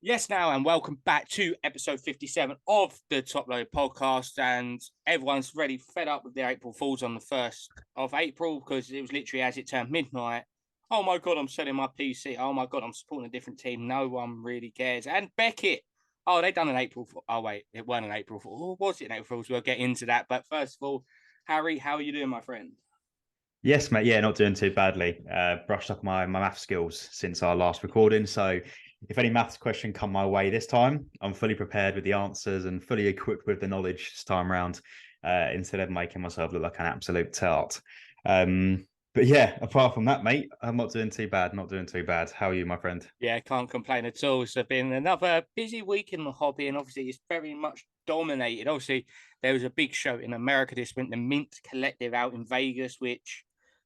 Yes, now, and welcome back to episode 57 of the Top Load podcast. And everyone's really fed up with their April Fools on the 1st of April because it was literally as it turned midnight. Oh my God, I'm selling my PC. Oh my God, I'm supporting a different team. No one really cares. And Beckett. Oh, they done an April Fool. Oh, wait, it wasn't an April Fool. Or was it an April Fool's? We'll get into that. But first of all, Harry, how are you doing, my friend? Yes, mate. Yeah, not doing too badly. Brushed up my math skills since our last recording. So if any maths question come my way this time, I'm fully prepared with the answers and fully equipped with the knowledge this time around, instead of making myself look like an absolute tart. But yeah, apart from that, mate, I'm not doing too bad. Not doing too bad. How are you, my friend? Yeah, can't complain at all. It's been another busy week in the hobby, and obviously it's very much dominated. Obviously, there was a big show in America this went the Mint Collective out in Vegas, which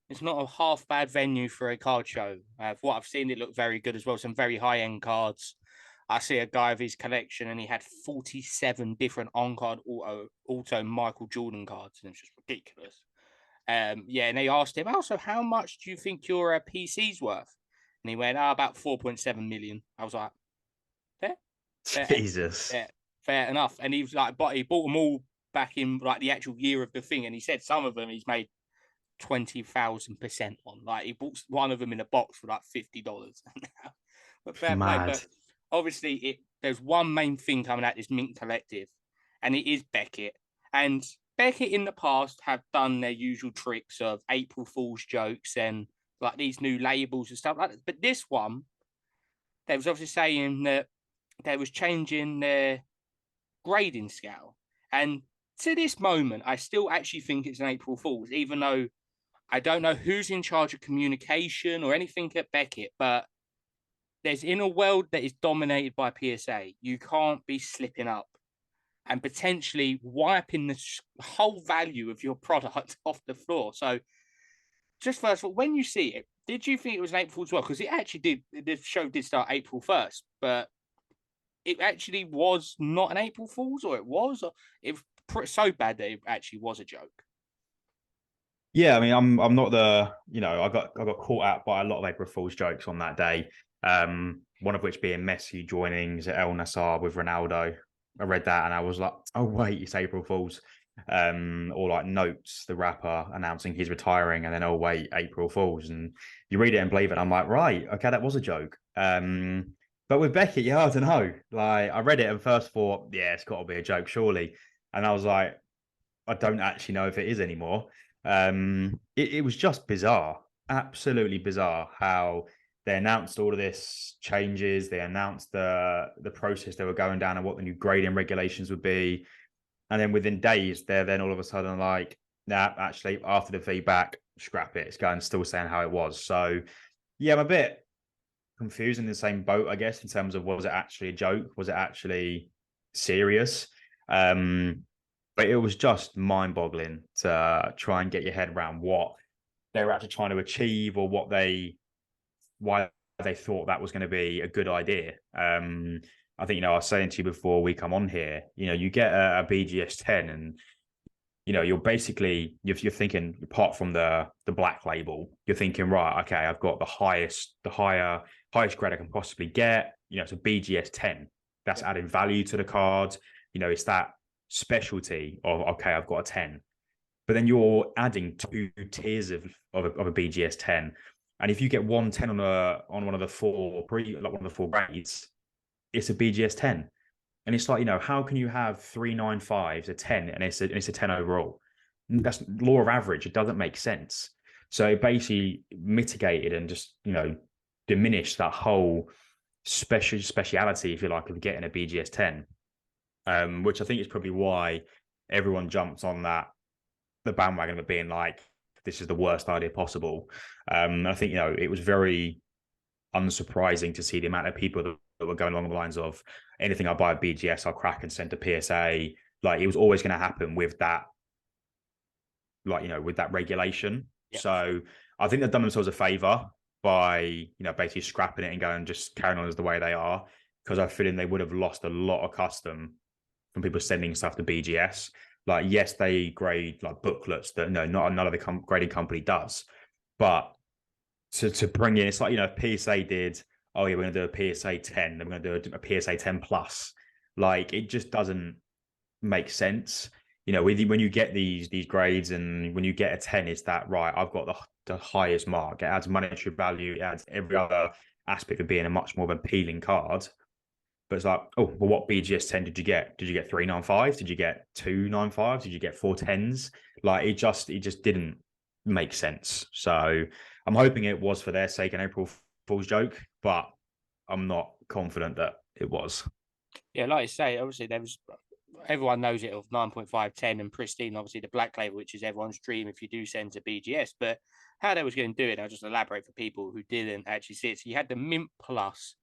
is not a half bad venue for a card show. For what I've seen, it looked very good as well. Some very high end cards. I see a guy of his collection, and he had 47 different on card auto Michael Jordan cards, and it's just ridiculous. Yeah, and they asked him, also, how much do you think your PC's worth? And he went, about 4.7 million. I was like, fair, fair, Jesus. fair, fair enough. And he was like, but he bought them all back in like the actual year of the thing. And he said some of them he's made 20,000% on. Like he bought one of them in a box for like $50. But fair play. Mad. But obviously, there's one main thing coming out this Mint Collective, and it is Beckett. And Beckett in the past have done their usual tricks of April Fool's jokes and like these new labels and stuff like that. But this one, they was obviously saying that they was changing their grading scale. And to this moment, I still actually think it's an April Fool's, even though I don't know who's in charge of communication or anything at Beckett, but there's in a world that is dominated by PSA, you can't be slipping up and potentially wiping the whole value of your product off the floor. So, just first of all, when you see it, did you think it was an April Fool's as well? Because it actually did. The show did start April 1st, but it actually was not an April Fool's, or it was. Or it was so bad that it actually was a joke. Yeah, I mean, I'm not I got caught out by a lot of April Fool's jokes on that day. One of which being Messi joining El Nassr with Ronaldo. I read that and I was like, oh wait, it's April Fool's. Or like Notes, the rapper announcing he's retiring, and then oh wait, April Fool's, and you read it and believe it. And I'm like, right, okay, that was a joke. But with Beckett, yeah, I don't know. Like I read it and first thought, yeah, it's got to be a joke, surely. And I was like, I don't actually know if it is anymore. It was just bizarre, absolutely bizarre how they announced all of this changes. They announced the process they were going down and what the new grading regulations would be, and then within days, they're then all of a sudden like, nah, actually, after the feedback, scrap it. It's going still saying how it was. So yeah, I'm a bit confused in the same boat, I guess, in terms of was it actually a joke? Was it actually serious? Um, but it was just mind-boggling to try and get your head around what they were actually trying to achieve or why they thought that was going to be a good idea. I think, I was saying to you before we come on here, you get a BGS 10 and, you're basically, you're thinking, apart from the black label, you're thinking, right, okay, I've got the highest grade I can possibly get. It's a BGS 10. That's Yeah. adding value to the card. It's that specialty of, okay, I've got a 10. But then you're adding two tiers of a BGS 10. And if you get 110 on one of the one of the four grades, it's a BGS 10. And it's like, how can you have 395s, a 10, and it's a 10 overall? That's law of average. It doesn't make sense. So it basically mitigated and just, diminished that whole speciality, if you like, of getting a BGS 10. Which I think is probably why everyone jumps on the bandwagon of it being like, this is the worst idea possible. I think, it was very unsurprising to see the amount of people that were going along the lines of anything I buy at BGS, I'll crack and send to PSA. Like it was always going to happen with that, like, with that regulation. Yeah. So I think they've done themselves a favor by, basically scrapping it and going just carrying on as the way they are. Because I feel they would have lost a lot of custom from people sending stuff to BGS. Like, yes, they grade like booklets that not another grading company does. But to bring in, it's like, if PSA did oh yeah, we're going to do a PSA 10, then we're going to do a PSA 10 plus. Like, it just doesn't make sense. You know, when you get these grades, and when you get a 10, it's that, right, I've got the highest mark. It adds monetary value. It adds every other aspect of being a much more of an appealing card. But it's like, oh, well, what BGS 10 did you get? Did you get 395s? Did you get 295s? Did you get 410s? Like, it just didn't make sense. So I'm hoping it was for their sake an April Fool's joke, but I'm not confident that it was. Yeah, like I say, obviously there was, everyone knows it of 9.5, 10 and pristine, obviously the black label, which is everyone's dream if you do send to BGS. But how they was going to do it, I'll just elaborate for people who didn't actually see it. So you had the Mint Plus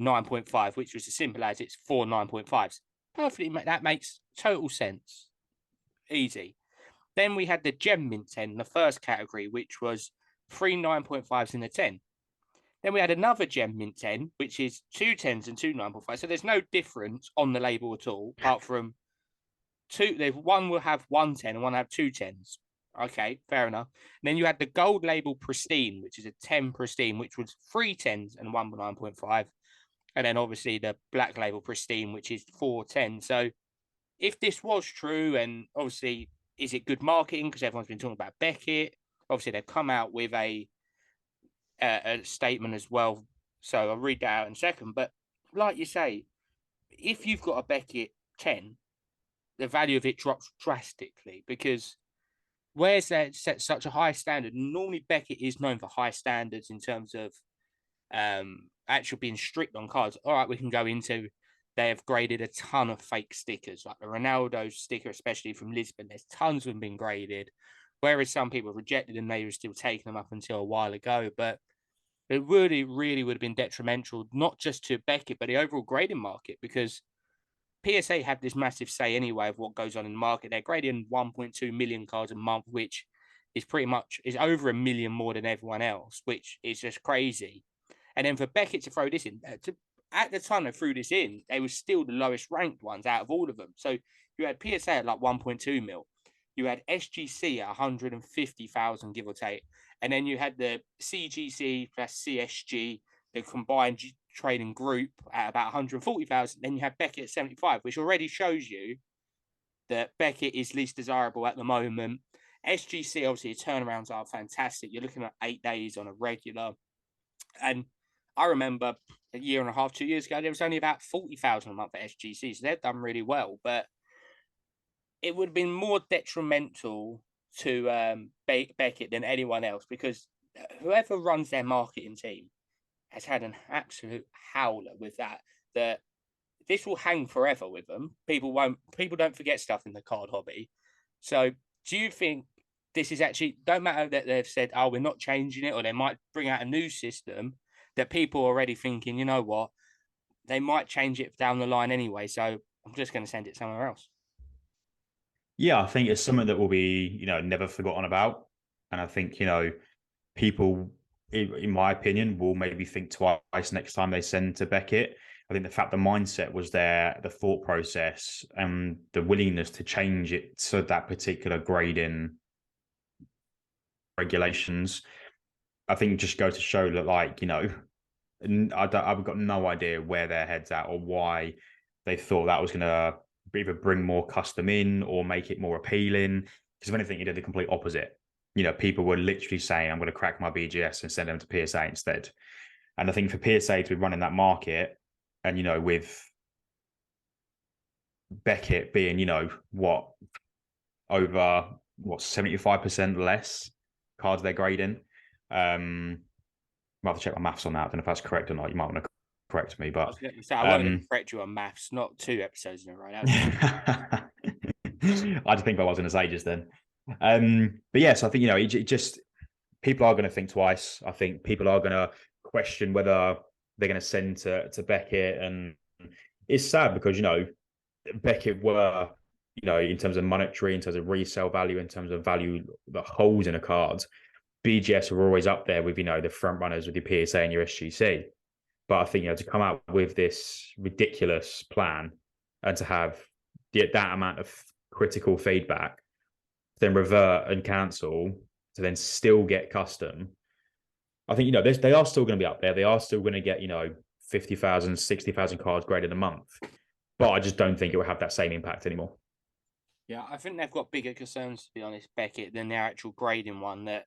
9.5, which was as simple as it's 4 9.5s. Perfectly, that makes total sense. Easy. Then we had the Gem Mint 10, the first category, which was 3 9.5s in a 10. Then we had another Gem Mint 10, which is 2 10s and 2 9.5s. So there's no difference on the label at all, apart from two. There's one will have 1 10 and one will have 2 10s. Okay, fair enough. And then you had the gold label Pristine, which is a 10 Pristine, which was 3 10s and 1 9.5. And then obviously the black label Pristine, which is 4 10. So if this was true, and obviously, is it good marketing? Because everyone's been talking about Beckett. Obviously, they've come out with a statement as well. So I'll read that out in a second. But like you say, if you've got a Beckett 10, the value of it drops drastically, because where's that set such a high standard? Normally, Beckett is known for high standards in terms of actually being strict on cards. All right, we can go into, they have graded a ton of fake stickers, like the Ronaldo sticker, especially from Lisbon. There's tons of them been graded, whereas some people rejected them, they were still taking them up until a while ago. But it really would have been detrimental, not just to Beckett, but the overall grading market, because PSA have this massive say anyway of what goes on in the market. They're grading 1.2 million cards a month, which is pretty much is over a million more than everyone else, which is just crazy. And then for Beckett to throw this in, at the time they threw this in, they were still the lowest ranked ones out of all of them. So you had PSA at like 1.2 mil, you had SGC at 150,000, give or take, and then you had the CGC plus CSG, the combined trading group, at about 140,000. Then you have Beckett at 75, which already shows you that Beckett is least desirable at the moment. SGC, obviously, turnarounds are fantastic. You're looking at 8 days on a regular. And I remember a year and a half, 2 years ago, there was only about 40,000 a month at SGC. So they've done really well. But it would have been more detrimental to Beckett than anyone else, because whoever runs their marketing team has had an absolute howler with that. That this will hang forever with them. People don't forget stuff in the card hobby. So do you think this is actually, don't matter that they've said, oh, we're not changing it, or they might bring out a new system, that people are already thinking, you know what, they might change it down the line anyway, so I'm just going to send it somewhere else? Yeah, I think it's something that will be, never forgotten about. And I think, people, in my opinion, will maybe think twice next time they send to Beckett. I think the fact the mindset was there, the thought process, and the willingness to change it to that particular grading regulations, I think just go to show that, like, I've got no idea where their head's at, or why they thought that was going to either bring more custom in or make it more appealing. Because if anything, you did the complete opposite. People were literally saying, I'm going to crack my BGS and send them to PSA instead. And I think for PSA to be running that market, and, with Beckett being, over 75% less cards they're grading. I have to check my maths on that. I don't know if that's correct or not. You might want to correct me, but I wasn't going to correct you on maths, not 2 episodes in a row. I just think I was going to say just then. But yes, I think, it just, people are going to think twice. I think people are going to question whether they're going to send to Beckett. And it's sad because, Beckett were, in terms of monetary, in terms of resale value, in terms of value that holds in a card, BGS were always up there with, the front runners with your PSA and your SGC. But I think, to come out with this ridiculous plan and to have that amount of critical feedback, then revert and cancel, to then still get custom, I think, they are still going to be up there. They are still going to get, 50,000, 60,000 cards graded a month. But I just don't think it will have that same impact anymore. Yeah, I think they've got bigger concerns, to be honest, Beckett, than their actual grading one. That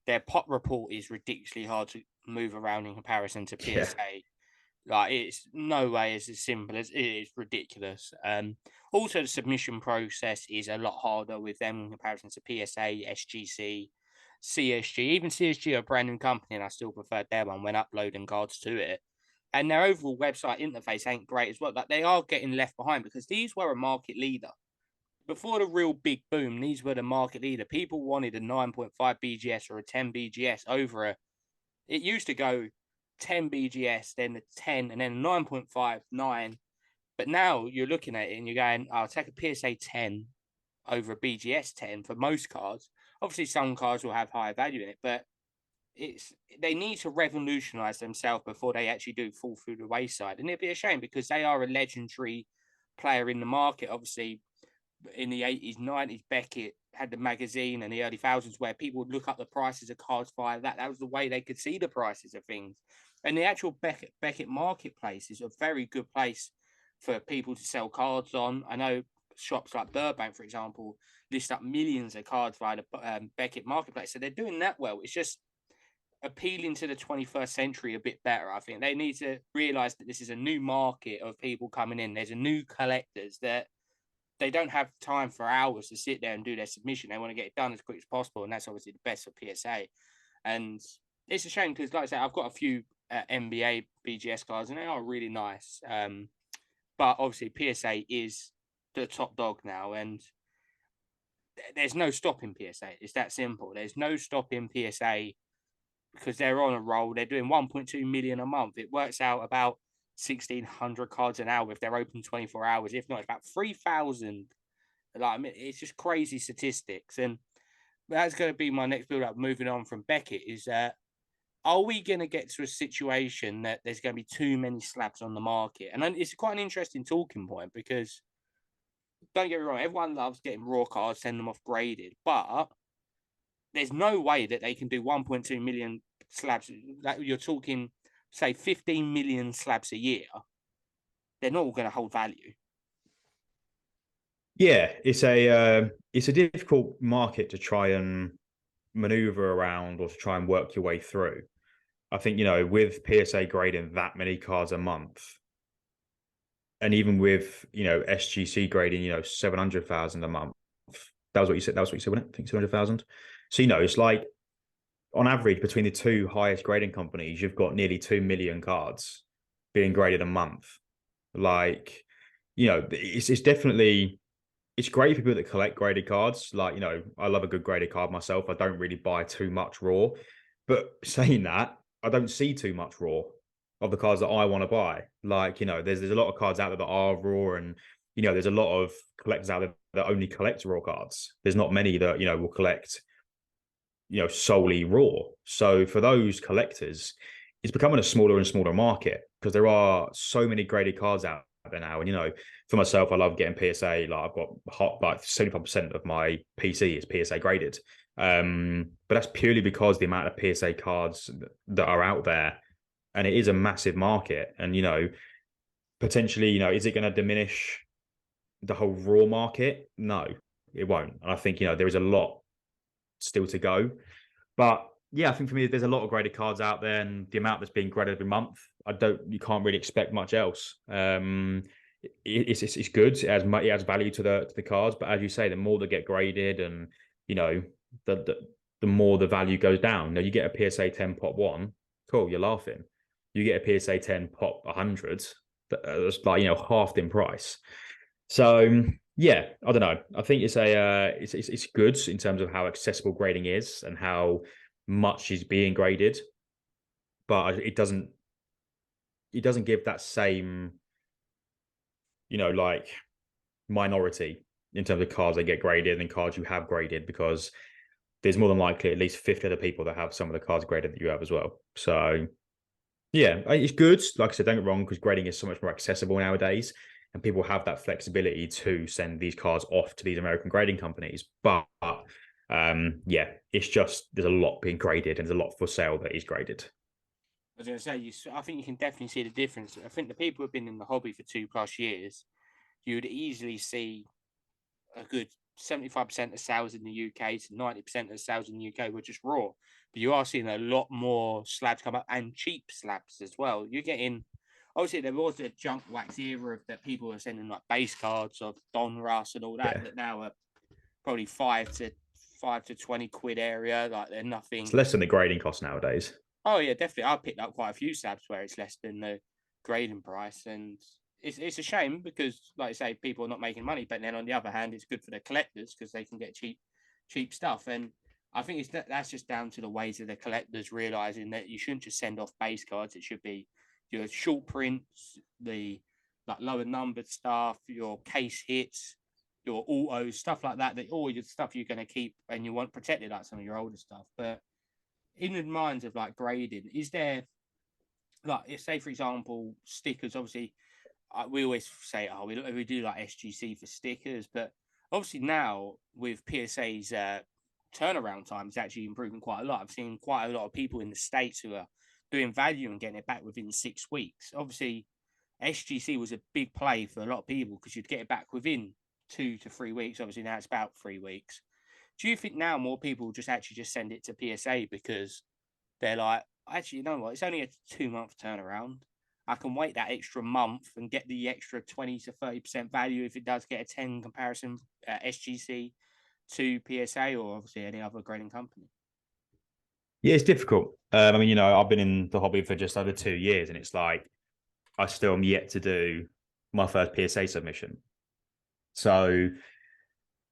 their pop report is ridiculously hard to move around in comparison to Yeah. PSA. Like, it's no way as simple as it is ridiculous. Also, the submission process is a lot harder with them in comparison to PSA, SGC, CSG. Even CSG are a brand new company, and I still prefer their one when uploading cards to it. And their overall website interface ain't great as well. Like, they are getting left behind because these were a market leader. Before the real big boom, these were the market leader. People wanted a 9.5 BGS or a 10 BGS over a. It used to go 10 BGS, then the 10, and then 9.5, 9. But now you're looking at it and you're going, I'll take a PSA 10 over a BGS 10 for most cards. Obviously, some cards will have higher value in it, but they need to revolutionize themselves before they actually do fall through the wayside. And it'd be a shame because they are a legendary player in the market. Obviously, in the 80s, 90s, Beckett had the magazine and the early thousands where people would look up the prices of cards via that. That was the way they could see the prices of things. And the actual Beckett marketplace is a very good place for people to sell cards on. I know shops like Burbank, for example, list up millions of cards via the Beckett marketplace. So they're doing that well. It's just appealing to the 21st century a bit better. I think they need to realize that this is a new market of people coming in. There's a new collectors that they don't have time for hours to sit there and do their submission. They want to get it done as quick as possible, and that's obviously the best for PSA. And it's a shame because, like I said, I've got a few NBA BGS cards, and they are really nice. But obviously, PSA is the top dog now, and there's no stopping PSA. It's that simple. There's no stopping PSA because they're on a roll. They're doing 1.2 million a month. It works out about 1,600 cards an hour if they're open 24 hours. If not, it's about 3,000. Like, I mean, it's just crazy statistics. And that's going to be my next build up. Moving on from Beckett, is are we going to get to a situation that there's going to be too many slabs on the market? And it's quite an interesting talking point because don't get me wrong, everyone loves getting raw cards, send them off graded, but there's no way that they can do 1.2 million slabs. Like, you're talking, say, 15 million slabs a year. They're not all going to hold value. Yeah, it's a difficult market to try and maneuver around or to try and work your way through. I think, with PSA grading that many cards a month, and even with, SGC grading, 700,000 a month. That was what you said. That was what you said, wasn't it? I think 700,000. So, it's like on average between the two highest grading companies, you've got nearly 2 million cards being graded a month. Like, it's definitely, it's great for people that collect graded cards. Like, I love a good graded card myself. I don't really buy too much raw, but saying that, I don't see too much raw of the cards that I want to buy. Like, there's a lot of cards out there that are raw, and there's a lot of collectors out there that only collect raw cards. There's not many that will collect solely raw. So for those collectors, it's becoming a smaller and smaller market because there are so many graded cards out there now. And for myself, I love getting PSA. Like, I've got like 75% of my PC is PSA graded. But that's purely because the amount of PSA cards that are out there, and it is a massive market. And potentially, is it going to diminish the whole raw market? No, it won't. And I think there is a lot still to go. But yeah, I think for me, there's a lot of graded cards out there, and the amount that's being graded every month, you can't really expect much else. It's good. It adds value to the cards, but as you say, the more they get graded, and the more the value goes down. You get a PSA 10 pop 1, cool, you're laughing. You get a PSA 10 pop 100, that's like halved in price. So yeah, I don't know. I think it's good in terms of how accessible grading is and how much is being graded, but it doesn't give that same like minority in terms of cards that get graded and cards you have graded, because there's more than likely at least 50 other people that have some of the cards graded that you have as well. So yeah, it's good. Like I said, don't get wrong, because grading is so much more accessible nowadays, and people have that flexibility to send these cards off to these American grading companies. But Yeah, it's just there's a lot being graded and there's a lot for sale that is graded. I was going to say, I think you can definitely see the difference. I think the people who've been in the hobby for 2+ years, you would easily see a good 75% of sales in the UK to 90% of sales in the UK were just raw. But you are seeing a lot more slabs come up and cheap slabs as well. You're getting, obviously, there was a junk wax era of that people were sending like base cards of Don Russ and all that, Yeah, that now are probably 5 to 20 quid area. Like they're it's nothing. less than the grading cost nowadays. Oh yeah, definitely. I picked up quite a few slabs where it's less than the grading price, and it's a shame because, like I say, people are not making money. But then on the other hand, it's good for the collectors because they can get cheap stuff. And I think that's just down to the ways of the collectors realizing that you shouldn't just send off base cards. It should be your short prints, the like lower numbered stuff, your case hits, your autos, stuff like that. That all your stuff you're going to keep and you want protected, like some of your older stuff, but in the minds of like grading, is there like, if say for example, stickers? Obviously, we always say, oh, we do like SGC for stickers, but obviously now with PSA's turnaround time is actually improving quite a lot. I've seen quite a lot of people in the States who are doing value and getting it back within 6 weeks. Obviously, SGC was a big play for a lot of people because you'd get it back within 2 to 3 weeks. Obviously, now it's about 3 weeks. Do you think now more people just actually just send it to PSA because they're like, actually, you know what? It's only a 2 month turnaround. I can wait that extra month and get the extra 20 to 30% value if it does get a 10 comparison SGC to PSA or obviously any other grading company. Yeah, it's difficult. I mean, I've been in the hobby for just over 2 years, and it's like I still am yet to do my first PSA submission. So,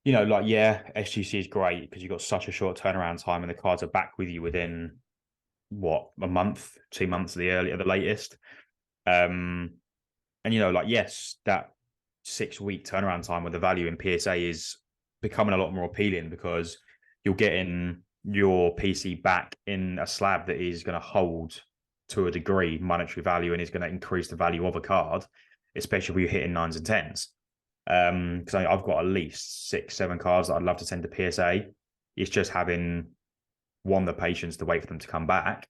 like, yeah, SGC is great because you've got such a short turnaround time, and the cards are back with you within what, a month, 2 months at the latest. Um, and like, yes, that 6 week turnaround time with the value in PSA is becoming a lot more appealing because you're getting your PC back in a slab that is going to hold to a degree monetary value and is going to increase the value of a card, especially if you're hitting nines and tens. Because I've got at least 6, 7 cards that I'd love to send to PSA. It's just having one, the patience to wait for them to come back,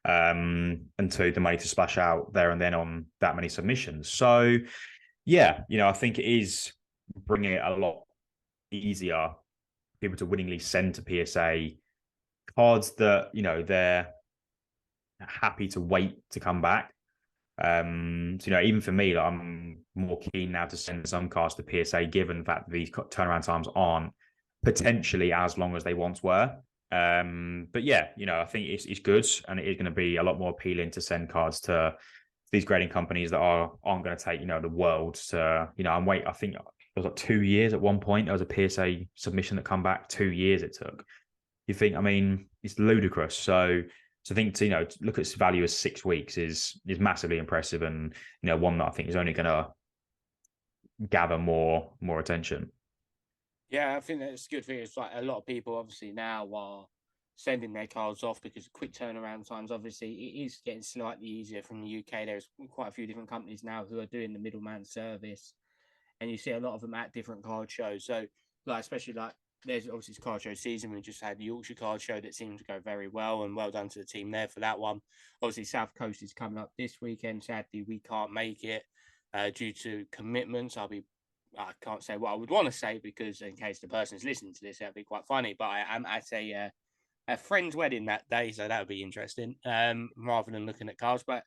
and two, the money to splash out there and then on that many submissions. So yeah, I think it is bringing it a lot easier for people to willingly send to PSA cards that they're happy to wait to come back. So even for me, like, I'm more keen now to send some cards to PSA, given that these turnaround times aren't potentially as long as they once were. But yeah, I think it's good, and it is going to be a lot more appealing to send cards to these grading companies that aren't going to take the world to I think it was like 2 years at one point. There was a PSA submission that come back 2 years it took. You think, I mean, it's ludicrous. So I think to look at its value as 6 weeks is massively impressive, and one that I think is only going to gather more attention. Yeah, I think that's a good thing. It's like a lot of people obviously now are sending their cards off because quick turnaround times, obviously, it is getting slightly easier from the UK. There's quite a few different companies now who are doing the middleman service, and you see a lot of them at different card shows. So, like, especially like, there's obviously it's card show season. We just had the Yorkshire card show that seemed to go very well, and well done to the team there for that one. Obviously, South Coast is coming up this weekend. Sadly, we can't make it due to commitments. I can't say what I would want to say because in case the person's listening to this, that'd be quite funny. But I am at a friend's wedding that day, so that would be interesting. Rather than looking at cards, but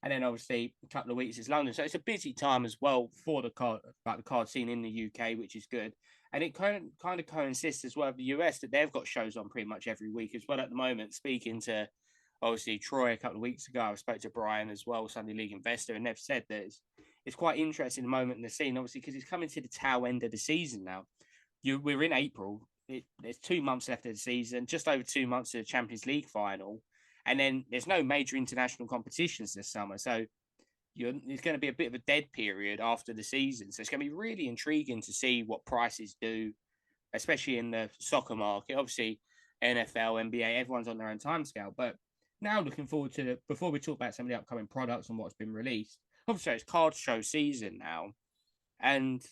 and then obviously a couple of weeks is London, so it's a busy time as well for the card scene in the UK, which is good. And it kind of coincides as well with the US that they've got shows on pretty much every week as well at the moment. Speaking to obviously Troy a couple of weeks ago, I spoke to Brian as well, Sunday League investor, and they've said that it's quite interesting the moment in the scene, obviously, because it's coming to the tail end of the season now. We're in April. There's 2 months left of the season, just over 2 months to the Champions League final, and then there's no major international competitions this summer. So it's going to be a bit of a dead period after the season. So it's going to be really intriguing to see what prices do, especially in the soccer market. Obviously, NFL, NBA, everyone's on their own timescale. But now looking forward to before we talk about some of the upcoming products and what's been released. Obviously, it's card show season now, and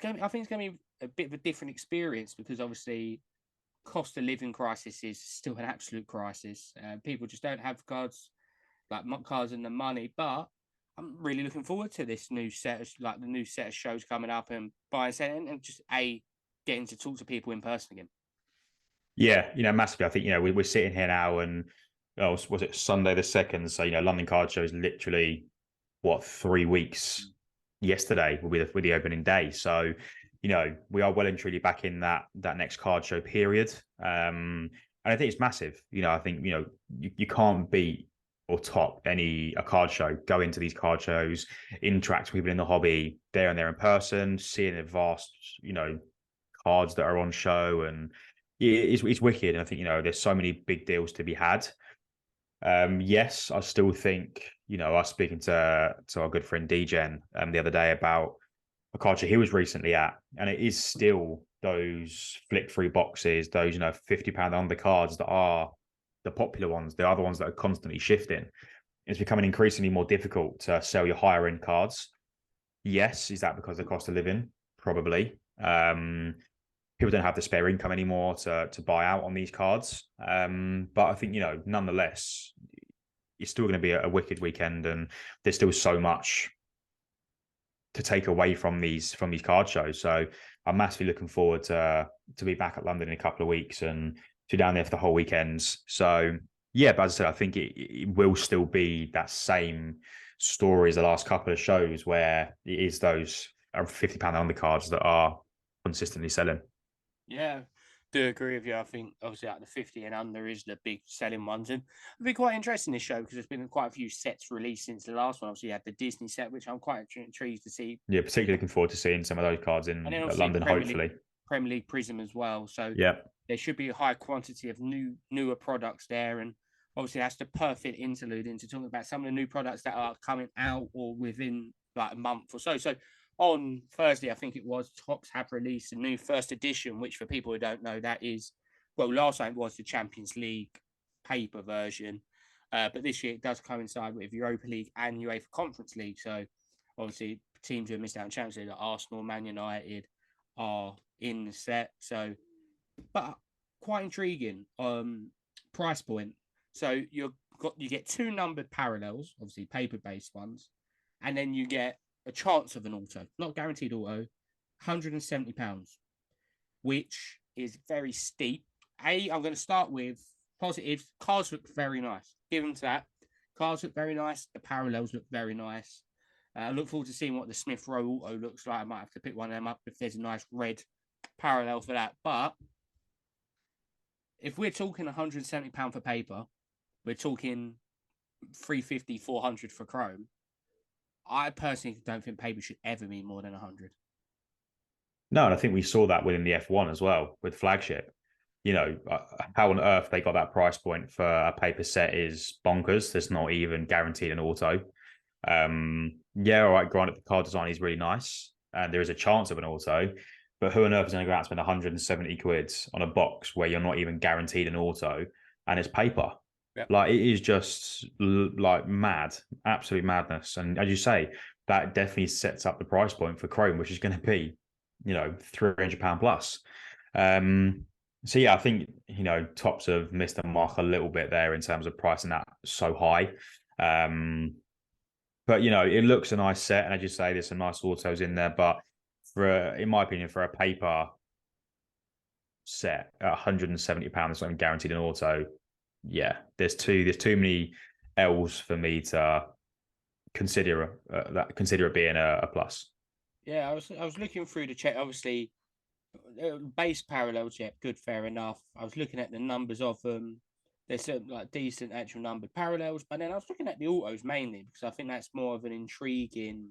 I think it's going to be a bit of a different experience because obviously cost of living crisis is still an absolute crisis. People just don't have cards cards and the money. But I'm really looking forward to this new set of the new set of shows coming up and buying selling and just getting to talk to people in person again. Yeah, massively. I think we're sitting here now, and was it Sunday the 2nd? So London Card Show is literally what 3 weeks. Yesterday will be the opening day. So we are well and truly back in that next card show period. And I think it's massive. I think you can't beat or top a card show. Go into these card shows, interact with people in the hobby there and there in person, seeing the vast cards that are on show, and it's wicked. And I think there's so many big deals to be had. Yes, I still think I was speaking to our good friend DJen the other day about a card show he was recently at, and it is still those flick through boxes, those £50 undercards that are the popular ones. The other ones that are constantly shifting. It's becoming increasingly more difficult to sell your higher end cards. Yes, is that because of the cost of living? Probably. People don't have the spare income anymore to buy out on these cards. But I think, nonetheless, it's still going to be a wicked weekend, and there's still so much to take away from these card shows. So I'm massively looking forward to be back at London in a couple of weeks and to be down there for the whole weekends. So yeah, but as I said, I think it will still be that same story as the last couple of shows, where it is those £50 undercards that are consistently selling. Yeah, do agree with you. I think obviously the 50 and under is the big selling ones, and it'll be quite interesting this show because there's been quite a few sets released since the last one. Obviously, you had the Disney set, which I'm quite intrigued to see. Yeah, particularly looking forward to seeing some of those cards in London, hopefully. Premier League Prism as well. So yeah, there should be a high quantity of newer products there, and obviously that's the perfect interlude into talking about some of the new products that are coming out or within a month or so. So on Thursday, I think it was, Topps have released a new first edition, which for people who don't know, that is, last night was the Champions League paper version. But this year it does coincide with Europa League and UEFA Conference League. So obviously teams who have missed out on Champions League, like Arsenal, Man United, are in the set. So, but quite intriguing. Price point. So you get 2 numbered parallels, obviously paper-based ones, and then you get a chance of an auto, not guaranteed auto, £170, which is very steep. I'm going to start with positives. Cards look very nice. Give them to that. Cards look very nice. The parallels look very nice. I look forward to seeing what the Smith Rowe auto looks like. I might have to pick one of them up if there's a nice red parallel for that. But if we're talking £170 for paper, we're talking 350, 400 for chrome. I personally don't think paper should ever be more than 100. No, and I think we saw that within the F1 as well with flagship. How on earth they got that price point for a paper set is bonkers. There's not even guaranteed an auto. Yeah, all right, granted, the card design is really nice and there is a chance of an auto, but who on earth is going to go out and spend 170 quid on a box where you're not even guaranteed an auto and it's paper? Yep. It is just mad, absolute madness. And as you say, that definitely sets up the price point for chrome, which is going to be, £300 plus. So yeah, I think, Topps have missed the mark a little bit there in terms of pricing that so high. But it looks a nice set, and as you say, there's some nice autos in there. But in my opinion, for a paper set at £170, that's not guaranteed an auto. Yeah, there's too many L's for me to consider it being a plus. Yeah, I was looking through the check. Obviously, base parallels, yeah, good, fair enough. I was looking at the numbers of them. There's some decent actual numbered parallels, but then I was looking at the autos mainly because I think that's more of an intriguing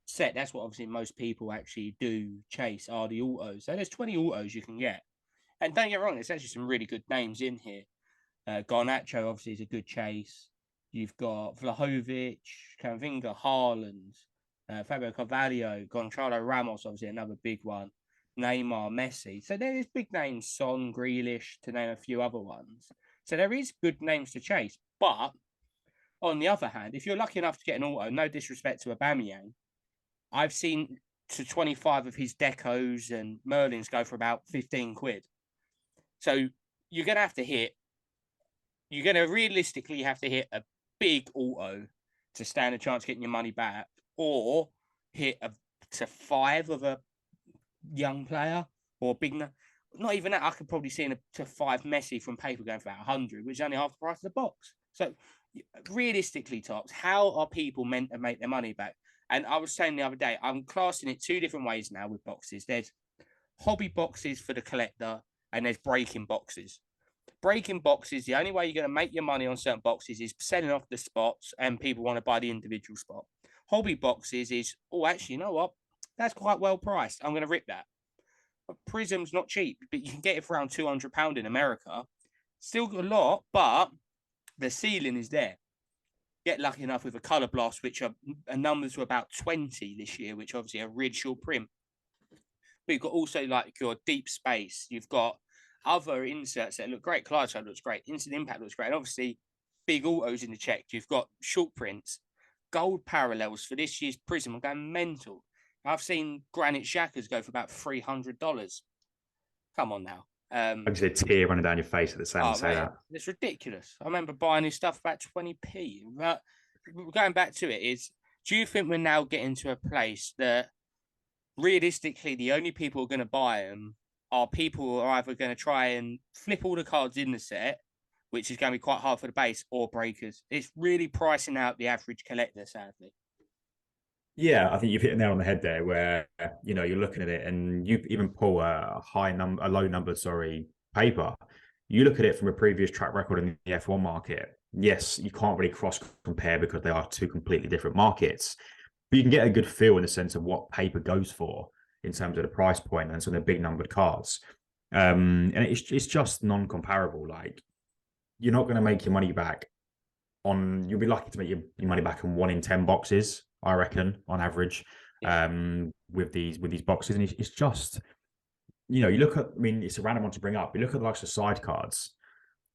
set. That's what obviously most people actually do chase, are the autos. So there's 20 autos you can get, and don't get me wrong, there's actually some really good names in here. Garnacho obviously is a good chase. You've got Vlahovic, Camavinga, Haaland, Fabio Carvalho, Gonçalo Ramos, obviously another big one. Neymar, Messi. So there is big names, Son, Grealish, to name a few other ones. So there is good names to chase. But on the other hand, if you're lucky enough to get an auto, no disrespect to Aubameyang, I've seen to 25 of his Decos and Merlins go for about 15 quid. So you're going to have to hit, you're going to realistically have to hit a big auto to stand a chance of getting your money back, or hit to 5 of a young player or big. Not even that. I could probably see to 5 Messi from paper going for about 100, which is only half the price of the box. So realistically, Tops, how are people meant to make their money back? And I was saying the other day, I'm classing it 2 different ways now with boxes. There's hobby boxes for the collector, and there's breaking boxes. Breaking boxes, the only way you're going to make your money on certain boxes is selling off the spots, and people want to buy the individual spot. Hobby boxes is, oh, actually, you know what? That's quite well priced. I'm going to rip that. But Prism's not cheap, but you can get it for around £200 in America. Still a lot, but the ceiling is there. Get lucky enough with a colour blast, which are numbers were about 20 this year, which obviously are really short print. But you've got also like your deep space. You've got other inserts that look great. Kaleidoscope looks great. Instant Impact looks great. And obviously, big autos in the check. You've got short prints, gold parallels for this year's Prism. I'm going mental. I've seen Granite Xhakas go for about $300. Come on now. I can see a tear running down your face at the sound say that. It's ridiculous. I remember buying his stuff about 20p. But going back to it is, do you think we're now getting to a place that realistically the only people who are going to buy them are people who are either going to try and flip all the cards in the set, which is going to be quite hard for the base, or breakers? It's really pricing out the average collector, sadly. Yeah, I think you've hit the nail on the head there where, you're looking at it and you even pull a low number, paper. You look at it from a previous track record in the F1 market. Yes, you can't really cross compare because they are 2 completely different markets, but you can get a good feel in the sense of what paper goes for in terms of the price point and some of the big numbered cards. And it's just non-comparable. Like, you're not going to make your money back you'll be lucky to make your money back on 1 in 10 boxes, I reckon, on average, with these boxes. And it's just, you look at, it's a random one to bring up. You look at the likes of side cards.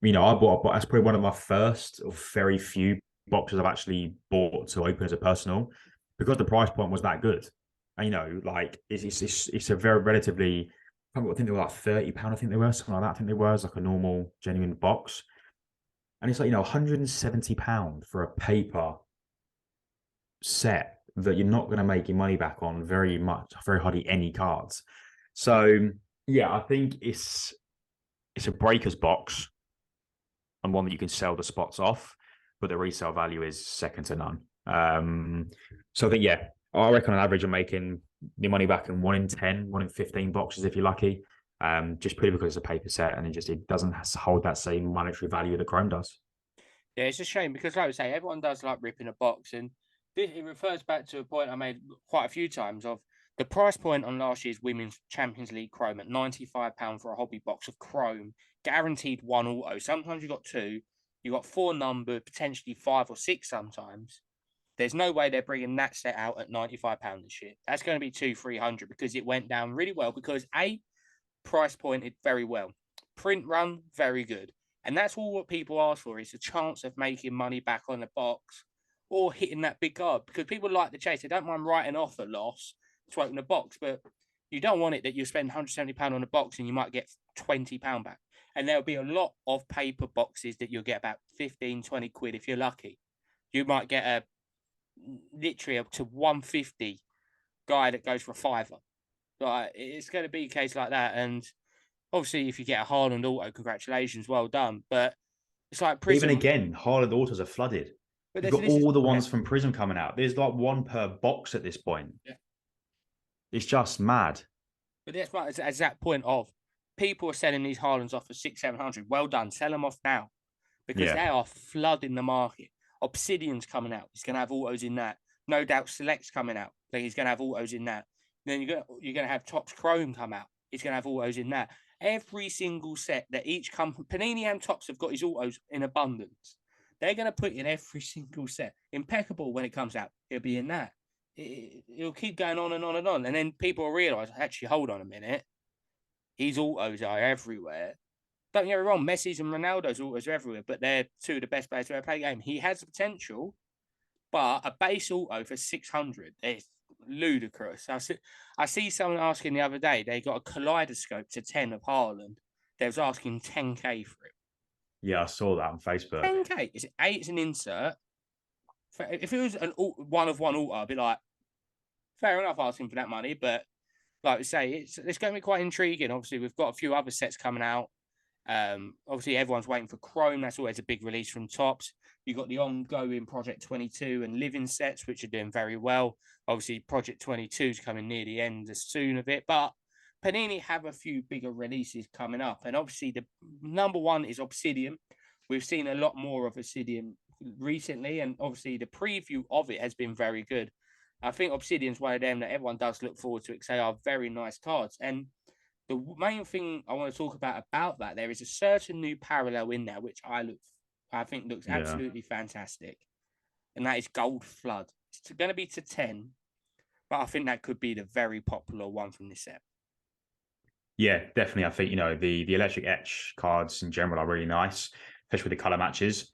I bought that's probably one of my first of very few boxes I've actually bought to open as a personal, because the price point was that good. And, it's a very relatively, I think they were like £30, I think they were, something like that. I think they were as like a normal, genuine box. And it's like, £170 for a paper set that you're not going to make your money back on very hardly any cards. So, yeah, I think it's a breaker's box and one that you can sell the spots off, but the resale value is second to none. So I think, yeah, I reckon on average, I'm making your money back in 1 in 10, 1 in 15 boxes if you're lucky. Just purely because it's a paper set and it doesn't hold that same monetary value that Chrome does. Yeah, it's a shame because, like I say, everyone does like ripping a box, and it refers back to a point I made quite a few times of the price point on last year's Women's Champions League Chrome at £95 for a hobby box of Chrome, guaranteed 1 auto. Sometimes you got 2, you got 4 numbered, potentially 5 or 6 sometimes. There's no way they're bringing that set out at £95 this year. That's going to be 200-300 because it went down really well because price pointed very well. Print run, very good. And that's all what people ask for is a chance of making money back on the box or hitting that big card, because people like the chase. They don't mind writing off a loss to open a box, but you don't want it that you spend £170 on a box and you might get £20 back. And there'll be a lot of paper boxes that you'll get about 15, 20 quid if you're lucky. You might get literally up to 150 guy that goes for a £5. Like, it's going to be a case like that. And obviously, if you get a Haaland auto, congratulations, well done. But it's like Prism. Even again, Haaland autos are flooded. But you've got all the ones from Prism coming out. There's like 1 per box at this point. Yeah. It's just mad. But that's right. It's that point of people are selling these Haalands off for 600-700. Well done. Sell them off now because they are flooding the market. Obsidian's coming out. He's going to have autos in that. No doubt Select's coming out. He's going to have autos in that. Then you're going to have Topps Chrome come out. He's going to have autos in that. Every single set that each company, Panini and Topps have got his autos in abundance. They're going to put in every single set. Impeccable when it comes out. It'll be in that. It'll keep going on and on and on. And then people will realise, actually, hold on a minute. His autos are everywhere. Don't get me wrong, Messi's and Ronaldo's autos are everywhere, but they're 2 of the best players to ever play the game. He has the potential, but a base auto for 600 is ludicrous. I see someone asking the other day, they got a kaleidoscope to 10 of Haaland. they was asking 10K for it. Yeah, I saw that on Facebook. 10K. It's an insert. If it was an one of one altar, I'd be like, fair enough asking for that money. But like I say, it's going to be quite intriguing. Obviously, we've got a few other sets coming out. Obviously, everyone's waiting for Chrome. That's always a big release from Tops. You've got the ongoing Project 22 and Living sets, which are doing very well. Obviously, Project 22 is coming near the end soon of it, but Panini have a few bigger releases coming up. And obviously, the number one is Obsidian. We've seen a lot more of Obsidian recently, and obviously, the preview of it has been very good. I think Obsidian's one of them that everyone does look forward to because they are very nice cards. And the main thing I want to talk about that there is a certain new parallel in there which I think looks Yeah. absolutely fantastic, and that is Gold Flood. It's going to be to 10, but I think that could be the very popular one from this set. Yeah, definitely. I think, the electric etch cards in general are really nice, especially with the color matches.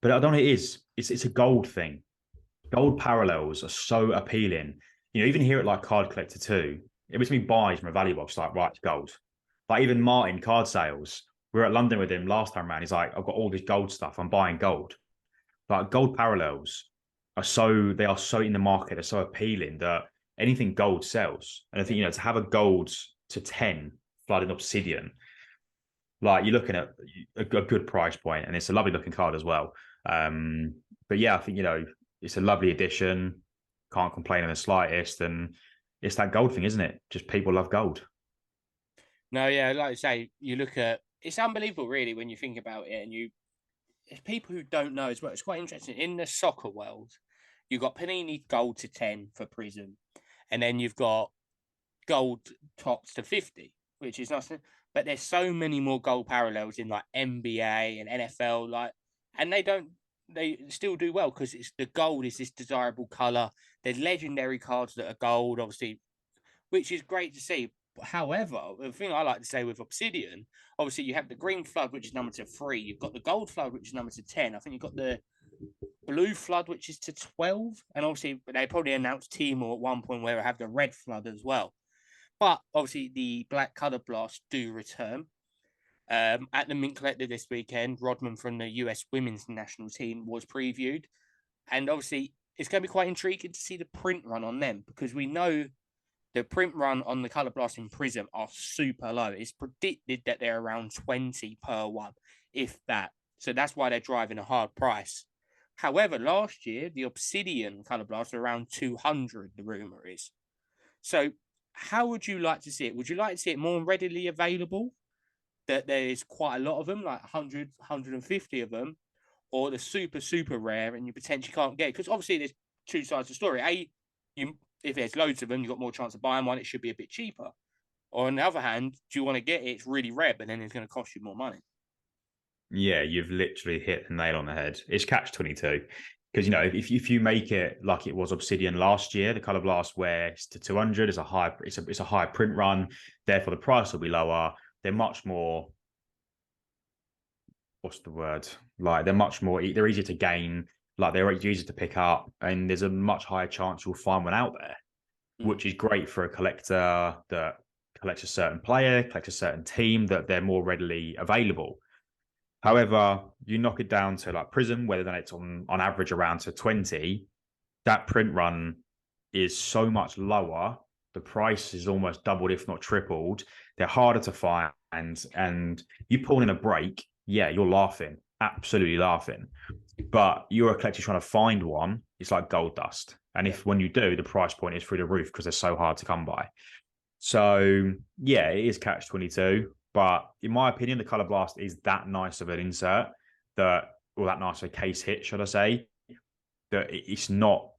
But I don't know what it is. It's a gold thing. Gold parallels are so appealing. Even here at like Card Collector 2, every time he buys from a value box, like, right, it's gold. Like even Martin card sales, we were at London with him last time around. He's like, I've got all this gold stuff. I'm buying gold. Like gold parallels they are so in the market. They're so appealing that anything gold sells. And I think, to have a gold to 10 flooded obsidian, like you're looking at a good price point, and it's a lovely looking card as well. But yeah, I think it's a lovely addition. Can't complain in the slightest, and it's that gold thing, isn't it? Just people love gold. No, yeah, like I say, you look at it's unbelievable, really, when you think about it, and it's people who don't know as well. It's quite interesting in the soccer world. You've got Panini Gold to 10 for Prism, and then you've got gold tops to 50, which is nice. But there's so many more gold parallels in like NBA and NFL, and they still do well because it's the gold is this desirable color. There's legendary cards that are gold, obviously, which is great to see. However, the thing I like to say with Obsidian, obviously you have the green flood, which is number to 3. You've got the gold flood, which is number to 10. I think you've got the blue flood, which is to 12. And obviously they probably announced Timor at one point where they have the red flood as well. But obviously, the Black Color Blast do return. At the Mint Collector this weekend, Rodman from the US women's national team was previewed. And obviously, it's going to be quite intriguing to see the print run on them because we know the print run on the Color Blast in Prism are super low. It's predicted that they're around 20 per one, if that. So that's why they're driving a hard price. However, last year, the Obsidian Color Blast were around 200, the rumor is. So how would you like to see it? Would you like to see it more readily available? That there is quite a lot of them, like 100, 150 of them, or the super, super rare and you potentially can't get it? Because obviously there's two sides to the story. If there's loads of them, you've got more chance of buying one, it should be a bit cheaper. Or on the other hand, do you want to get it? It's really rare, but then it's going to cost you more money. Yeah, you've literally hit the nail on the head. It's catch 22. Because if you make it like it was Obsidian last year, the Color Blast where it's to 200, it's a high print run, therefore the price will be lower. They're much more, what's the word? Like they're easier to gain, like they're easier to pick up, and there's a much higher chance you'll find one out there, which is great for a collector that collects a certain player, collects a certain team, that they're more readily available. However, you knock it down to like Prism, whether it's on average around to 20, that print run is so much lower. The price is almost doubled, if not tripled. They're harder to find. And you pull in a break, yeah, you're laughing, absolutely laughing. But you're a collector trying to find one, it's like gold dust. And if when you do, the price point is through the roof because they're so hard to come by. So yeah, it is catch 22. But in my opinion, the Color Blast is that nice of an insert or that nice of a case hit, should I say, that it's not,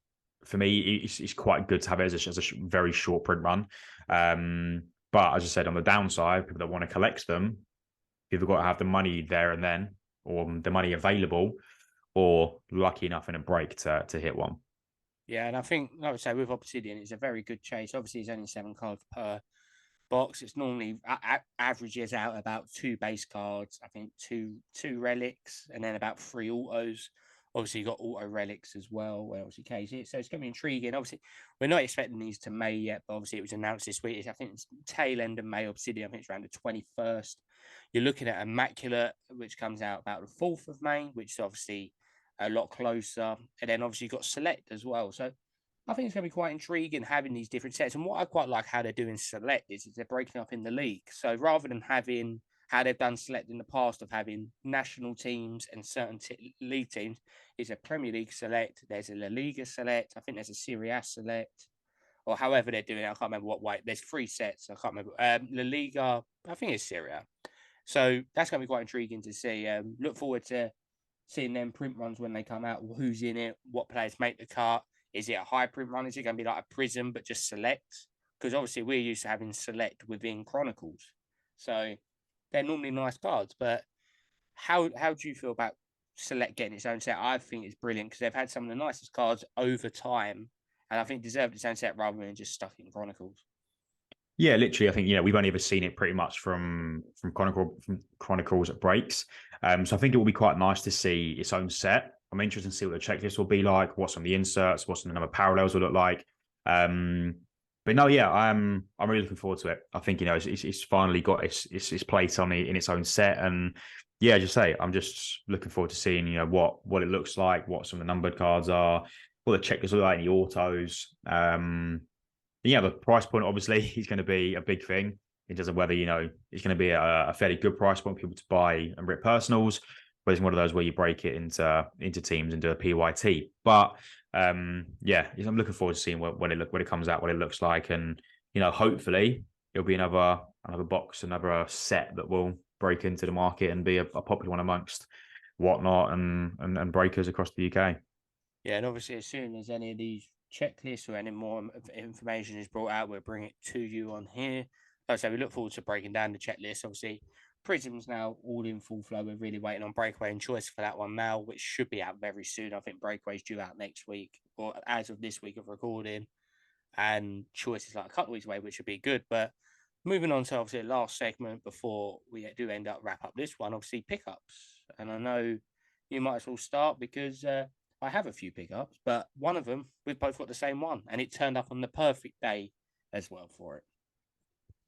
for me, it's quite good to have it as a very short print run. But as I said, on the downside, people that want to collect them, you've got to have the money there and then, or the money available, or lucky enough in a break to hit one. Yeah, and I think, like I say, with Obsidian, it's a very good chase. Obviously, it's only 7 cards per box. It's normally averages out about 2 base cards. I think two relics, and then about 3 autos. Obviously, you got auto relics as well, where obviously KZ. So it's going to be intriguing. Obviously, we're not expecting these to May yet, but obviously it was announced this week. I think it's tail end of May. Obsidian, I think it's around the 21st. You're looking at Immaculate, which comes out about the 4th of May, which is obviously a lot closer. And then obviously you've got Select as well. So I think it's going to be quite intriguing having these different sets. And what I quite like how they're doing Select is they're breaking up in the league. So rather than having how they've done Select in the past of having national teams and certain league teams, is a Premier League Select. There's a La Liga Select. I think there's a Serie A Select, or however they're doing it. I can't remember what way. There's 3 sets. I can't remember. La Liga, I think it's Serie A. So that's going to be quite intriguing to see. Look forward to seeing them print runs when they come out. Who's in it? What players make the cut? Is it a high print run? Is it going to be like a Prism but just Select? Because obviously we're used to having Select within Chronicles, so they're normally nice cards. But how do you feel about Select getting its own set? I think it's brilliant because they've had some of the nicest cards over time, and I think deserved its own set rather than just stuck in Chronicles. Yeah, literally, I think we've only ever seen it pretty much from Chronicles at breaks. So I think it will be quite nice to see its own set. I'm interested to see what the checklist will be like, what's on the inserts, what's on the number of parallels will look like. But no, yeah, I'm really looking forward to it. I think it's finally got its place on in its own set, and yeah, as you say, I'm just looking forward to seeing what it looks like, what some of the numbered cards are, what the checklist look like, any autos. Yeah, the price point obviously is going to be a big thing in terms of whether it's going to be a fairly good price point for people to buy and rip personals, but it's one of those where you break it into teams and do a PYT. But yeah, I'm looking forward to seeing when it comes out, what it looks like, and hopefully it'll be another box, another set that will break into the market and be a popular one amongst whatnot and breakers across the UK. Yeah, and obviously as soon as any of these checklists or any more information is brought out, we'll bring it to you on here. Like I say, we look forward to breaking down the checklist. Obviously, Prism's now all in full flow. We're really waiting on Breakaway and Choice for that one now, which should be out very soon. I think Breakaway's due out next week, or as of this week of recording, and Choice is like a couple of weeks away, which should be good. But moving on to obviously the last segment before we do end up wrap up this one, obviously pickups. And I know you might as well start because I have a few pickups, but one of them we've both got the same one, and it turned up on the perfect day as well for it.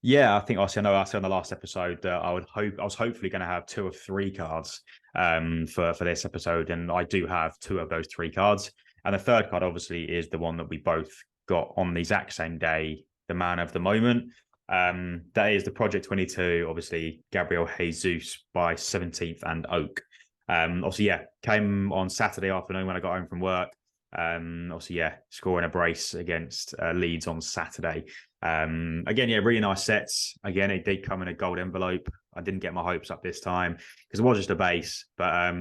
Yeah, I think I know I said on the last episode that I was hopefully going to have 2 or 3 cards for this episode, and I do have 2 of those 3 cards. And the third card obviously is the one that we both got on the exact same day, the man of the moment. That is the Project 22, obviously Gabriel Jesus by 17th and Oak. Obviously, yeah, came on Saturday afternoon when I got home from work. Obviously, yeah, scoring a brace against Leeds on Saturday. Again, yeah, really nice sets. Again, it did come in a gold envelope. I didn't get my hopes up this time because it was just a base, but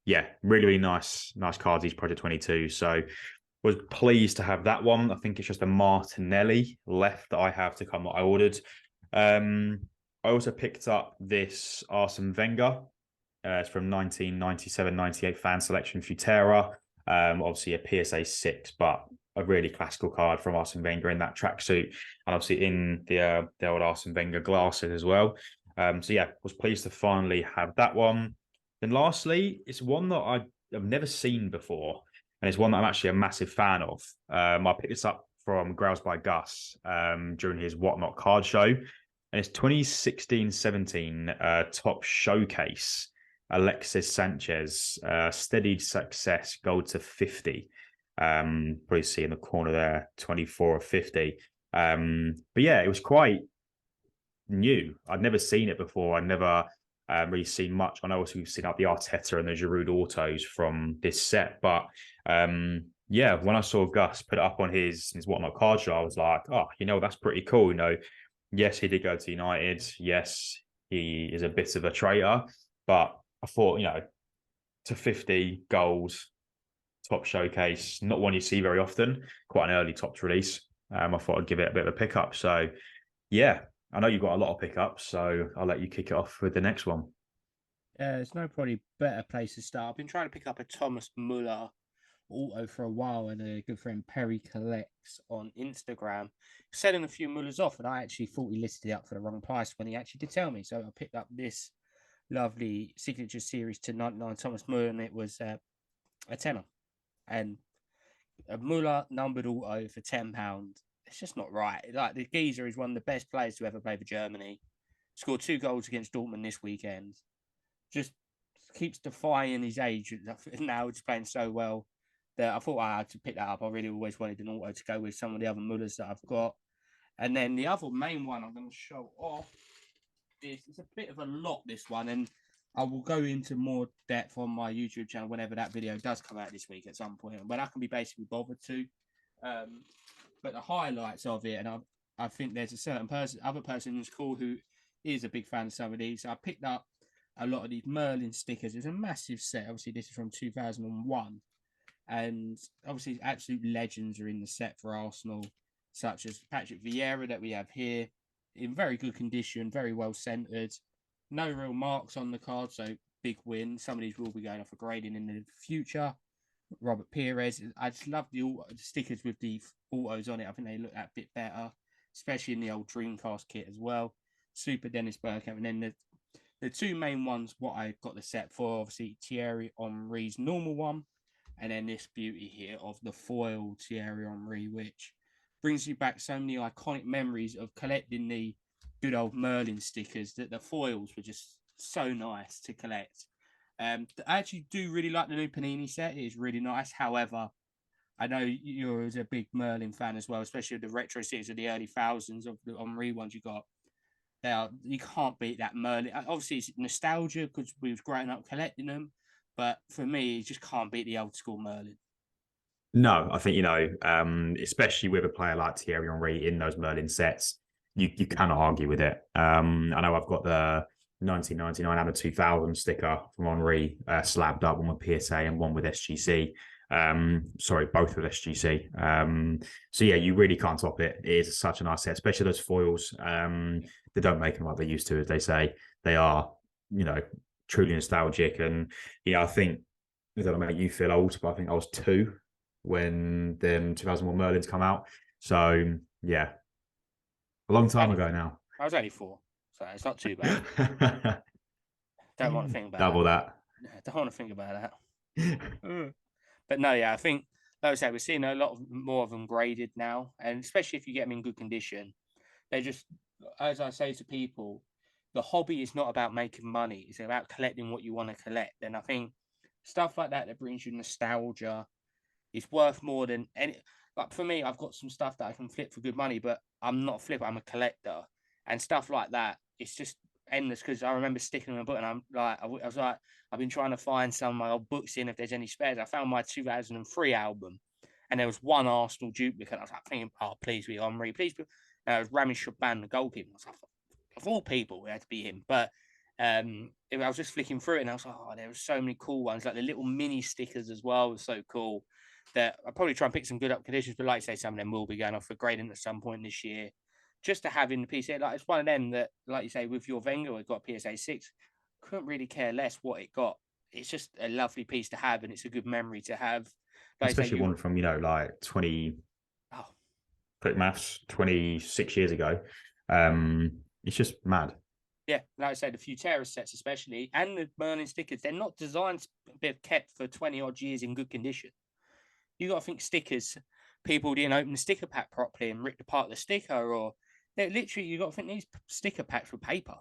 yeah, really nice cards. These Project 22. So was pleased to have that one. I think it's just a Martinelli left that I have to come that I ordered. I also picked up this Arsene Wenger. It's from 1997-98 fan selection Futera. Obviously a PSA 6, but a really classical card from Arsene Wenger in that tracksuit, and obviously in the old Arsene Wenger glasses as well. So yeah, was pleased to finally have that one. Then lastly, it's one that I've never seen before, and it's one that I'm actually a massive fan of. I picked this up from Grails by Gus during his Whatnot card show, and it's 2016-17 Top Showcase. Alexis Sanchez, steadied success, gold to 50. Probably see in the corner there, 24 of 50. But yeah, it was quite new. I'd never seen it before. I'd never really seen much. I know also we've seen the Arteta and the Giroud autos from this set, but yeah, when I saw Gus put it up on his Whatnot card show, I was like, oh, that's pretty cool. Yes, he did go to United. Yes, he is a bit of a traitor, but I thought, to 50 goals, top showcase, not one you see very often, quite an early tops release. I thought I'd give it a bit of a pickup. So, yeah, I know you've got a lot of pickups, so I'll let you kick it off with the next one. There's no probably better place to start. I've been trying to pick up a Thomas Muller auto for a while, and a good friend Perry Collects on Instagram selling a few Mullers off, and I actually thought he listed it up for the wrong price when he actually did tell me. So I picked up this lovely signature series to 99 Thomas Muller, and it was a tenner, and a Muller numbered auto for £10. It's just not right. Like, the geezer is one of the best players to ever play for Germany. Scored 2 goals against Dortmund this weekend. Just keeps defying his age. Now just playing so well that I thought I had to pick that up. I really always wanted an auto to go with some of the other Mullers that I've got. And then the other main one I'm going to show off is, it's a bit of a lot, this one, and I will go into more depth on my YouTube channel whenever that video does come out this week at some point, when I can be basically bothered to. But the highlights of it, and I think there's a certain other person in this call who is a big fan of some of these. I picked up a lot of these Merlin stickers. It's a massive set. Obviously, this is from 2001. And obviously, absolute legends are in the set for Arsenal, such as Patrick Vieira that we have here, in very good condition, very well centered. No real marks on the card, so big win. Some of these will be going off for grading in the future. Robert Pires. I just love the stickers with the autos on it. I think they look that bit better, especially in the old Dreamcast kit as well. Super Dennis Bergkamp. And then the two main ones, what I got the set for, obviously Thierry Henry's normal one, and then this beauty here of the foil Thierry Henry, which brings you back so many iconic memories of collecting the good old Merlin stickers, that the foils were just so nice to collect. I actually do really like the new Panini set. It is really nice. However, I know you're a big Merlin fan as well, especially the retro series of the early thousands of the Henry ones you got. You can't beat that Merlin. Obviously, it's nostalgia because we was growing up collecting them, but for me, you just can't beat the old school Merlin. No, I think, especially with a player like Thierry Henry in those Merlin sets, you cannot argue with it. I know I've got the 1999 and the 2000 sticker from Henry slabbed up, one with PSA and one with SGC. Sorry, both with SGC. So yeah, you really can't top it. It is such a nice set, especially those foils. They don't make them like they used to, as they say. They are, truly nostalgic. And I think, I don't know, make you feel old, but I think I was 2 when the 2001 Merlins come out. So yeah, a long time ago now. I was only 4, so it's not too bad. Don't want to think about Double that. Don't want to think about that. But no, yeah, I think, like I said, we're seeing a lot more of them graded now, and especially if you get them in good condition. They just, as I say to people, the hobby is not about making money. It's about collecting what you want to collect. And I think stuff like that brings you nostalgia is worth more than any. Like, for me, I've got some stuff that I can flip for good money, but I'm not a flipper. I'm a collector, and stuff like that. It's just endless, because I remember sticking in a book, and I was like, I've been trying to find some of my old books in if there's any spares. I found my 2003 album, and there was one Arsenal duplicate. I was like thinking, oh, please be Henry, please be. And it was Rami Shaban, the goalkeeper. I was like, of all people, it had to be him. But I was just flicking through it, and I was like, oh, there were so many cool ones. Like the little mini stickers as well was so cool, that I'll probably try and pick some good up conditions. But like I say, some of them will be going off for grading at some point this year. Just to have in the PSA, like, it's one of them that, like you say, with your Wenger, it got PSA 6. Couldn't really care less what it got. It's just a lovely piece to have, and it's a good memory to have. Like, especially one from, like 20, quick maths, 26 years ago. It's just mad. Yeah, like I said, the Futera sets especially, and the Merlin stickers, they're not designed to be kept for 20 odd years in good condition. You got to think stickers, people didn't open the sticker pack properly and ripped apart the sticker, or they're literally, you got to think these sticker packs were paper.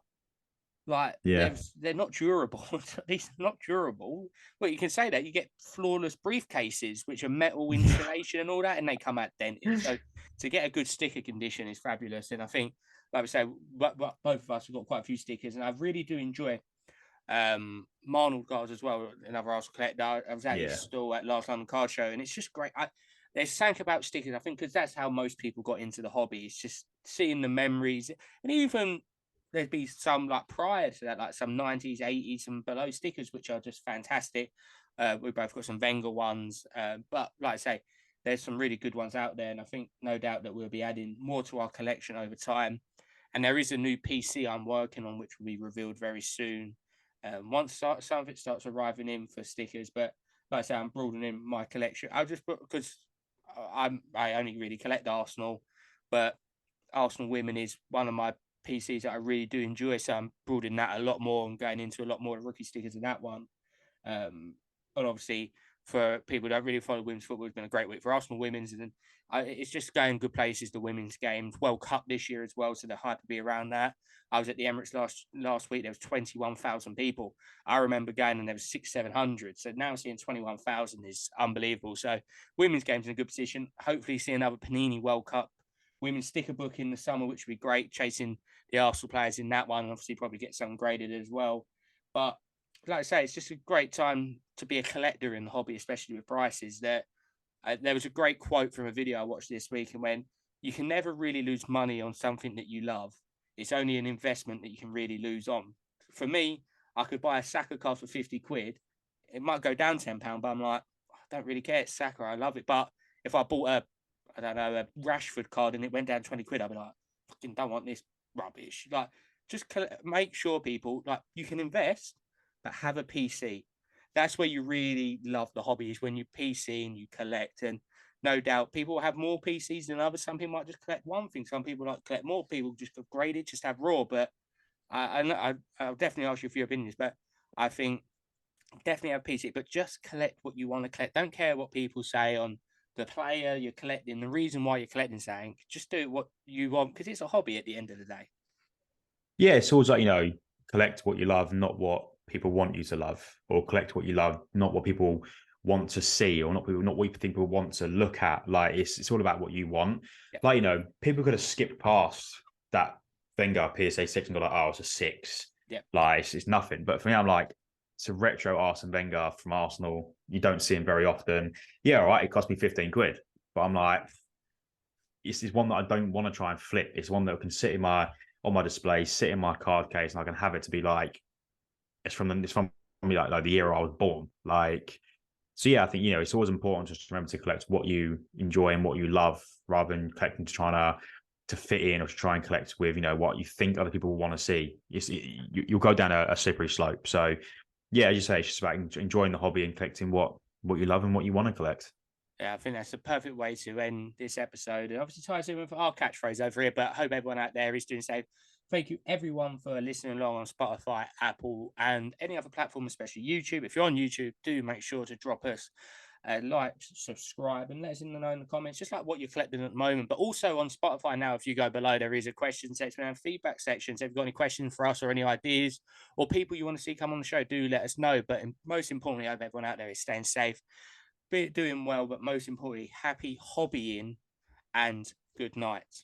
Like, yeah, they're not durable. These are not durable. Well, you can say that. You get flawless briefcases, which are metal insulation and all that, and they come out dented. So to get a good sticker condition is fabulous. And I think, like we say, both of us have got quite a few stickers, and I really do enjoy Marnold cards as well. Another Arsenal collector. I was at his stall at last London Card Show, and it's just great. There's something about stickers, I think, because that's how most people got into the hobby. It's just seeing the memories, and even there'd be some like prior to that, like some 90s, 80s, and below stickers, which are just fantastic. We both got some Wenger ones, but like I say, there's some really good ones out there, and I think no doubt that we'll be adding more to our collection over time. And there is a new PC I'm working on, which will be revealed very soon. Once some of it starts arriving in for stickers, but like I say, I'm broadening my collection. I'll just put, because I only really collect Arsenal, but Arsenal Women is one of my PCs that I really do enjoy, so I'm broadening that a lot more and going into a lot more rookie stickers in that one. And obviously for people that really follow women's football. It's been a great week for Arsenal women's, and it's just going good places. The women's games, World Cup this year as well, so they're hyped to be around that. I was at the Emirates last week. There was 21,000 people. I remember going and there was 700. So now seeing 21,000 is unbelievable. So women's games in a good position. Hopefully, see another Panini World Cup women's sticker book in the summer, which would be great. Chasing the Arsenal players in that one, and obviously probably get some graded as well. But like I say, it's just a great time to be a collector in the hobby, especially with prices. That there was a great quote from a video I watched this week, and when you can never really lose money on something that you love, it's only an investment that you can really lose on. For me, I could buy a Saka card for 50 quid. It might go down £10, but I'm like, I don't really care. It's Saka, I love it. But if I bought I don't know, a Rashford card and it went down 20 quid, I'd be like, fucking don't want this rubbish. Like, just make sure people, like, you can invest, but have a PC. That's where you really love the hobby, is when you PC and you collect. And no doubt people have more PCs than others. Some people might just collect one thing. Some people like collect more. People just upgrade it, just have raw. But I'll definitely ask you for your opinions. But I think definitely have PC, but just collect what you want to collect. Don't care what people say on the player you're collecting, the reason why you're collecting something. Just do what you want, because it's a hobby at the end of the day. Yeah, it's always like, collect what you love, not what people want you to love, or collect what you love, not what people want to see, or not what people want to look at. Like, it's all about what you want. Yep. Like, people could have skipped past that Wenger PSA 6 and go like, oh, it's a 6. Yep. Like, it's nothing. But for me, I'm like, it's a retro Arsene Wenger from Arsenal. You don't see him very often. Yeah, all right, it cost me 15 quid. But I'm like, it's one that I don't want to try and flip. It's one that can sit on my display, sit in my card case, and I can have it to be like, it's from me, like the year I was born. Like, so yeah, I think, it's always important just to remember to collect what you enjoy and what you love, rather than collecting to trying to fit in, or to try and collect with, what you think other people want to see. You'll go down a slippery slope. So yeah, as you say, it's just about enjoying the hobby and collecting what you love and what you want to collect. Yeah, I think that's the perfect way to end this episode. And obviously ties in with our catchphrase over here, but I hope everyone out there is doing safe. Thank you everyone for listening along on Spotify, Apple, and any other platform, especially YouTube. If you're on YouTube, do make sure to drop us a like, subscribe, and let us know in the comments, just like what you're collecting at the moment. But also on Spotify now, if you go below, there is a question section and feedback section. So if you've got any questions for us or any ideas or people you want to see come on the show, do let us know. But most importantly, I hope everyone out there is staying safe, be it doing well, but most importantly, happy hobbying, and good night.